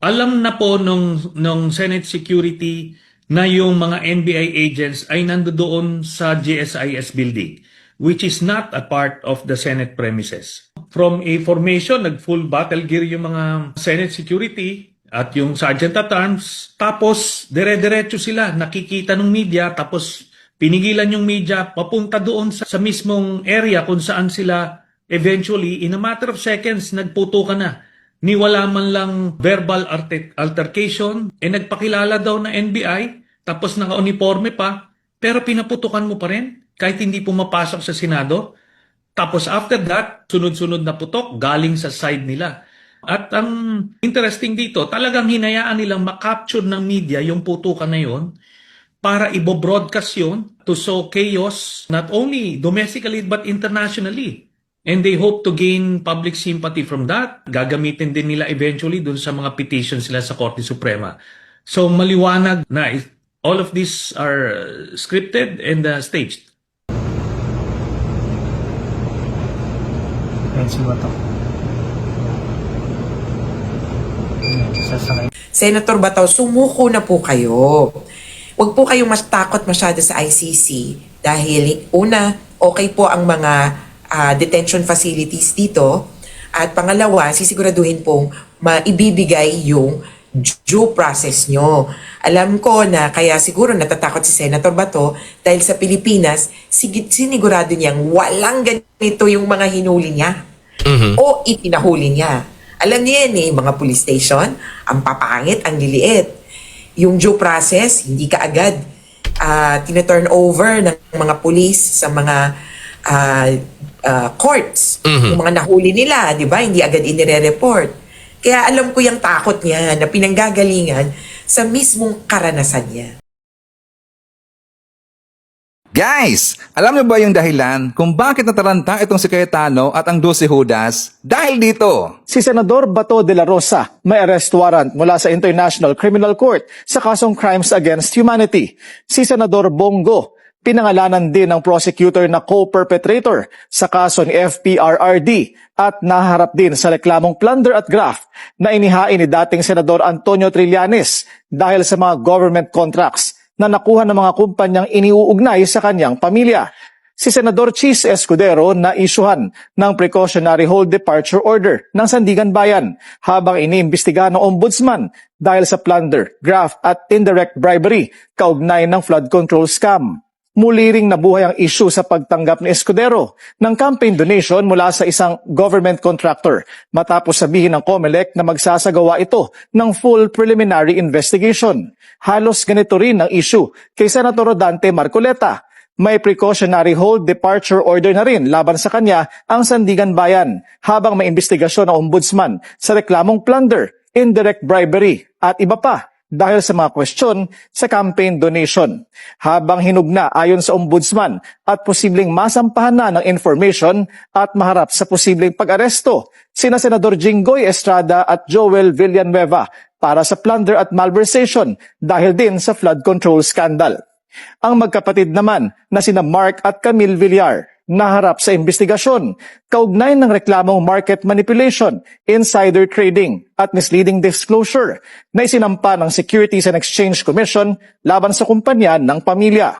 Alam na po nung Senate Security na yung mga NBI agents ay nandoon sa GSIS building, which is not a part of the Senate premises. From a formation, nag-full battle gear yung mga Senate Security at yung Sergeant at Arms. Tapos, dire-diretso sila, nakikita ng media, tapos pinigilan yung media papunta doon sa mismong area kung saan sila eventually, in a matter of seconds, nagputukan na. Ni wala man lang verbal altercation, nagpakilala daw na NBI, tapos naka-uniforme pa, pero pinaputukan mo pa rin kahit hindi pumapasok sa Senado. Tapos after that, sunod-sunod na putok galing sa side nila. At ang interesting dito, talagang hinayaan nilang makapture ng media yung putukan na yun para ibo-broadcast yun to sow chaos not only domestically but internationally. And they hope to gain public sympathy from that. Gagamitin din nila eventually dun sa mga petitions nila sa Korte Suprema. So maliwanag na all of these are scripted and staged. Senator Bato, sumuko na po kayo. Huwag po kayong mas takot masyado sa ICC dahil una, okay po ang mga detention facilities dito. At pangalawa, sisiguraduhin pong maibibigay yung due process nyo. Alam ko na kaya siguro natatakot si Senator Bato dahil sa Pilipinas, sinigurado niyang walang ganito yung mga hinuli niya o ipinahuli niya. Alam niya yan mga police station, ang papangit, ang liliit. Yung due process, hindi ka agad tina-turn over ng mga police sa mga courts. Yung mga nahuli nila, di ba? Hindi agad inire-report. Kaya alam ko yung takot niya na pinanggagalingan sa mismong karanasan niya. Guys, alam niyo ba yung dahilan kung bakit nataranta itong si Cayetano at ang 12 Judas? Dahil dito! Si Senador Bato de la Rosa may arrest warrant mula sa International Criminal Court sa kasong Crimes Against Humanity. Si Senador Bongo, pinangalanan din ng prosecutor na co-perpetrator sa kaso ni FPRRD at naharap din sa reklamong plunder at graft na inihain ni dating Senador Antonio Trillanes dahil sa mga government contracts na nakuha ng mga kumpanyang iniuugnay sa kanyang pamilya. Si Senador Chis Escudero na isyuhan ng precautionary hold departure order ng Sandigan Bayan habang iniimbestigahan ng ombudsman dahil sa plunder, graft at indirect bribery kaugnay ng flood control scam. Muli ring nabuhay ang issue sa pagtanggap ni Escudero ng campaign donation mula sa isang government contractor matapos sabihin ng COMELEC na magsasagawa ito ng full preliminary investigation. Halos ganito rin ang issue kay Senator Rodante Marcoleta. May precautionary hold departure order na rin laban sa kanya ang Sandigan Bayan habang may investigasyon ng ombudsman sa reklamong plunder, indirect bribery at iba pa dahil sa mga kwestiyon sa campaign donation. Habang hinugna ayon sa ombudsman at posibleng masampahan na ng information at maharap sa posibleng pag-aresto, sina Senador Jinggoy Estrada at Joel Villanueva para sa plunder at malversation dahil din sa flood control scandal. Ang magkapatid naman na sina Mark at Camille Villar naharap sa investigasyon kaugnay ng reklamong market manipulation, insider trading at misleading disclosure na isinampa ng Securities and Exchange Commission laban sa kumpanya ng pamilya.